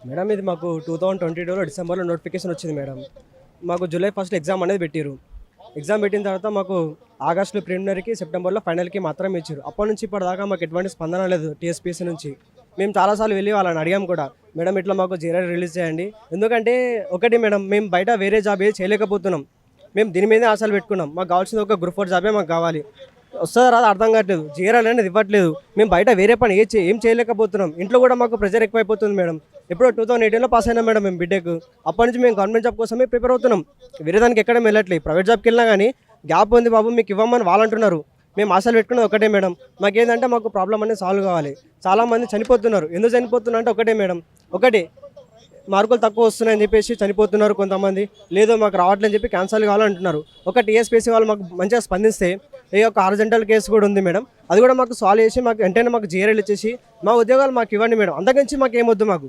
Madam ఇది మాకు 2022లో డిసెంబర్లో నోటిఫికేషన్ వచ్చింది మేడం. మాకు జూలై 1 ఎగ్జామ్ అనేది పెట్టిర్రు. ఎగ్జామ్ పెట్టిన తర్వాత మాకు ఆగస్టులో ప్రిలిమినరీకి, సెప్టెంబర్లో ఫైనల్కి మాత్రమే ఇచ్చారు. అప్పటి నుంచి ఇప్పటిదాకా మాకు ఎటువంటి స్పందన లేదు టీఎస్పీఎస్సీ నుంచి. మేము చాలాసార్లు వెళ్ళి వాళ్ళని అడిగాం కూడా, మేడం ఇట్లా మాకు జీరో రిలీజ్ చేయండి. ఎందుకంటే ఒకటి మేడం, మేము బయట వేరే జాబ్ ఏది చేయలేకపోతున్నాం. మేము దీని మీదే ఆశలు పెట్టుకున్నాం. మాకు కావాల్సింది ఒక గ్రూప్ 4 జాబే మాకు కావాలి. వస్తుందో రాదో అర్థం కావట్లేదు. జీఆర్ఎల్ అనేది ఇవ్వట్లేదు. మేము బయట వేరే పని ఏం చేయలేకపోతున్నాం. ఇంట్లో కూడా మాకు ప్రెజర్ ఎక్కువైపోతుంది మేడం. ఎప్పుడో 2018లో పాస్ అయినా మేడం మేము బీటెక్. అప్పటి నుంచి మేము గవర్నమెంట్ జాబ్ కోసమే ప్రిపేర్ అవుతున్నాం. వేరే దానికి ఎక్కడ వెళ్ళట్లేదు. ప్రైవేట్ జాబ్కి వెళ్ళినా కానీ గ్యాప్ ఉంది బాబు మీకు ఇవ్వమని వాళ్ళు అంటున్నారు. మేము ఆశలు పెట్టుకున్నది ఒకటే మేడం, మాకేంటంటే మాకు ప్రాబ్లం అనేది సాల్వ్ కావాలి. చాలామంది చనిపోతున్నారు. ఎందుకు చనిపోతున్నారు అంటే ఒకటే మేడం, ఒకటి మార్కులు తక్కువ వస్తున్నాయని చెప్పేసి చనిపోతున్నారు కొంతమంది. లేదో మాకు రావట్లేదని చెప్పి క్యాన్సల్ కావాలంటున్నారు. ఒక టీఎస్పీసీ వాళ్ళు మాకు మంచిగా స్పందిస్తే ఈ యొక్క హారిజంటల్ కేసు కూడా ఉంది మేడం, అది కూడా మాకు సాల్వ్ చేసి మాకు వెంటనే మాకు జీఆర్ఎల్ ఇచ్చేసి మా ఉద్యోగాలు మాకు ఇవ్వండి మేడం. అంతకుమించి మాకు ఏమొద్దు. మాకు